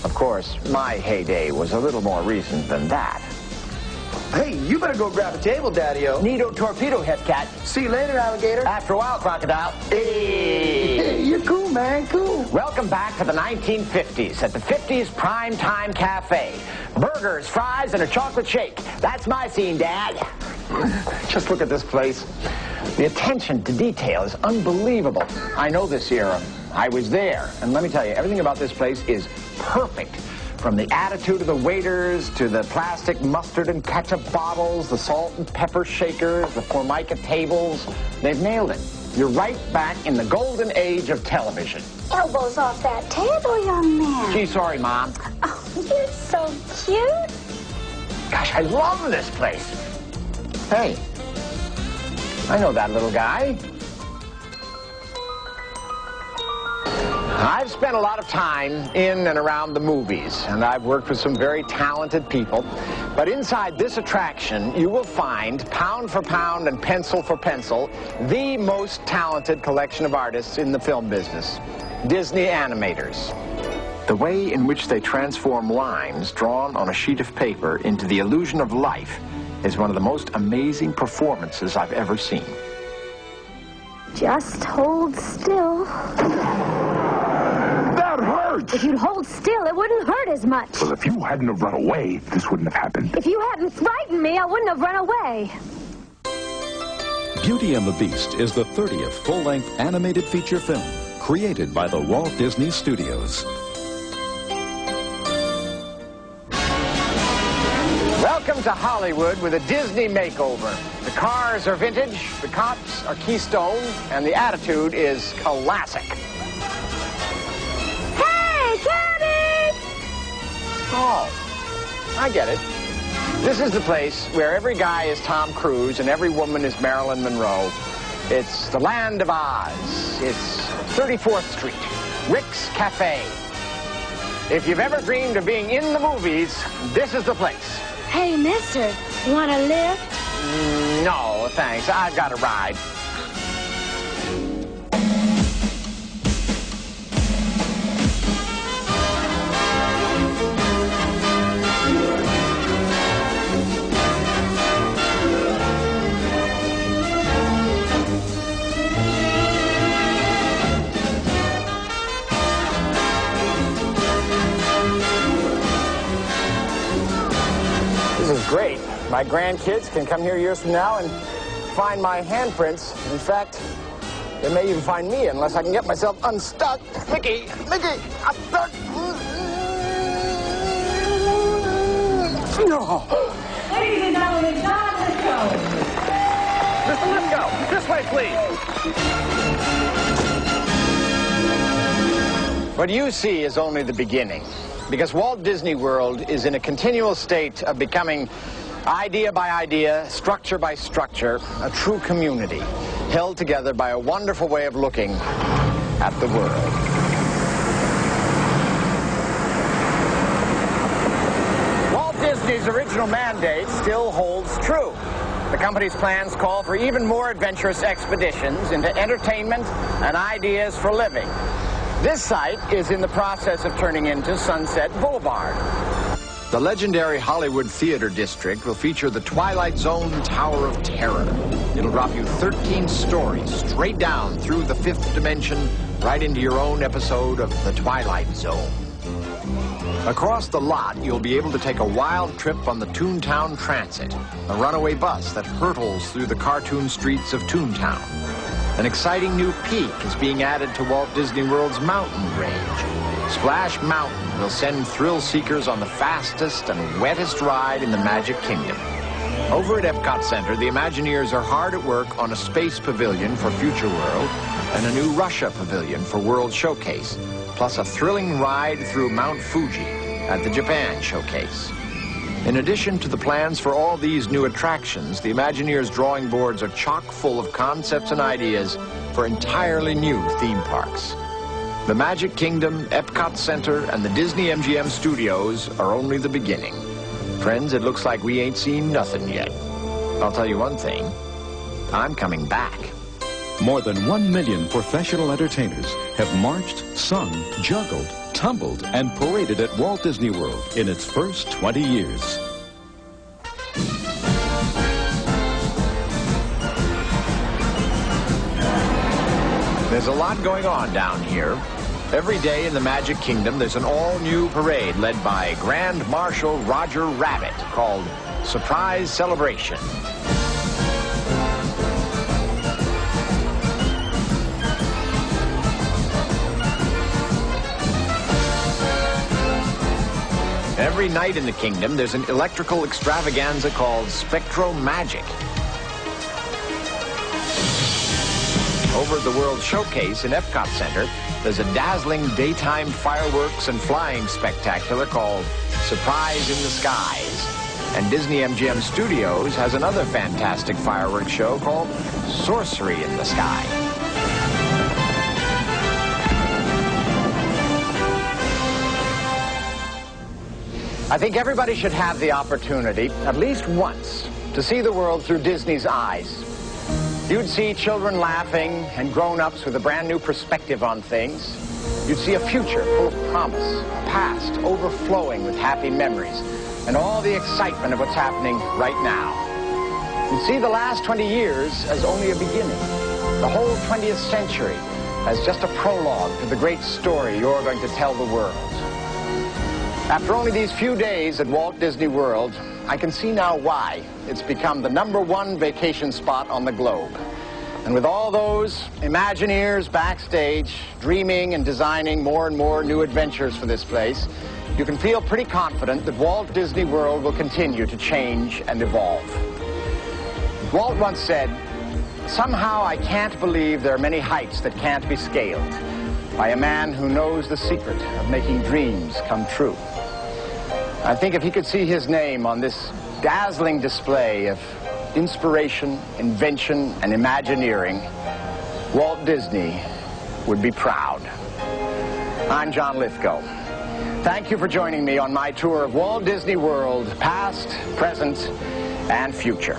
Of course, my heyday was a little more recent than that. Hey, you better go grab a table, Daddy-O. Neato torpedo head cat. See you later, alligator. After a while, crocodile. Hey, you're cool, man, cool. Welcome back to the 1950s at the 50s Primetime Cafe. Burgers, fries, and a chocolate shake. That's my scene, Dad. Just look at this place. The attention to detail is unbelievable. I know this era. I was there. And let me tell you, everything about this place is perfect. From the attitude of the waiters to the plastic mustard and ketchup bottles, the salt and pepper shakers, the formica tables, they've nailed it. You're right back in the golden age of television. Elbows off that table, young man. Gee, sorry, Mom. Oh, you're so cute. Gosh, I love this place. Hey, I know that little guy. I've spent a lot of time in and around the movies, and I've worked with some very talented people. But inside this attraction, you will find, pound for pound and pencil for pencil, the most talented collection of artists in the film business, Disney animators. The way in which they transform lines drawn on a sheet of paper into the illusion of life is one of the most amazing performances I've ever seen. Just hold still. That hurts! If you'd hold still, it wouldn't hurt as much. Well, if you hadn't have run away, this wouldn't have happened. If you hadn't frightened me, I wouldn't have run away. Beauty and the Beast is the 30th full-length animated feature film created by the Walt Disney Studios. Welcome to Hollywood with a Disney makeover. The cars are vintage, the cops are Keystone, and the attitude is classic. Hey, Cabby! Oh, I get it. This is the place where every guy is Tom Cruise and every woman is Marilyn Monroe. It's the land of Oz. It's 34th Street, Rick's Cafe. If you've ever dreamed of being in the movies, this is the place. Hey, mister, want a lift? No, thanks. I've got a ride. This is great. My grandkids can come here years from now and find my handprints. In fact, they may even find me unless I can get myself unstuck. Mickey, I'm stuck. No. Ladies and gentlemen, John LITHGOW. Mr. LITHGOW, this way, please. What you see is only the beginning, because Walt Disney World is in a continual state of becoming, idea by idea, structure by structure, a true community, held together by a wonderful way of looking at the world. Walt Disney's original mandate still holds true. The company's plans call for even more adventurous expeditions into entertainment and ideas for living. This site is in the process of turning into Sunset Boulevard. The legendary Hollywood Theater District will feature the Twilight Zone Tower of Terror. It'll drop you 13 stories straight down through the fifth dimension, right into your own episode of The Twilight Zone. Across the lot, you'll be able to take a wild trip on the Toontown Transit, a runaway bus that hurtles through the cartoon streets of Toontown. An exciting new peak is being added to Walt Disney World's mountain range. Splash Mountain will send thrill seekers on the fastest and wettest ride in the Magic Kingdom. Over at Epcot Center, the Imagineers are hard at work on a space pavilion for Future World and a new Russia pavilion for World Showcase, plus a thrilling ride through Mount Fuji at the Japan Showcase. In addition to the plans for all these new attractions, the Imagineers' drawing boards are chock full of concepts and ideas for entirely new theme parks. The Magic Kingdom, Epcot Center, and the Disney MGM Studios are only the beginning. Friends, it looks like we ain't seen nothing yet. I'll tell you one thing, I'm coming back. More than 1 million professional entertainers have marched, sung, juggled, tumbled and paraded at Walt Disney World in its first 20 years. There's a lot going on down here. Every day in the Magic Kingdom, there's an all-new parade led by Grand Marshal Roger Rabbit called Surprise Celebration. Every night in the kingdom, there's an electrical extravaganza called Spectro Magic. Over at the World Showcase in Epcot Center, there's a dazzling daytime fireworks and flying spectacular called Surprise in the Skies. And Disney MGM Studios has another fantastic fireworks show called Sorcery in the Sky. I think everybody should have the opportunity, at least once, to see the world through Disney's eyes. You'd see children laughing and grown-ups with a brand new perspective on things. You'd see a future full of promise, a past overflowing with happy memories, and all the excitement of what's happening right now. You'd see the last 20 years as only a beginning, the whole 20th century as just a prologue to the great story you're going to tell the world. After only these few days at Walt Disney World, I can see now why it's become the #1 vacation spot on the globe. And with all those Imagineers backstage, dreaming and designing more and more new adventures for this place, you can feel pretty confident that Walt Disney World will continue to change and evolve. Walt once said, "Somehow I can't believe there are many heights that can't be scaled by a man who knows the secret of making dreams come true." I think if he could see his name on this dazzling display of inspiration, invention, and Imagineering, Walt Disney would be proud. I'm John Lithgow. Thank you for joining me on my tour of Walt Disney World, past, present, and future.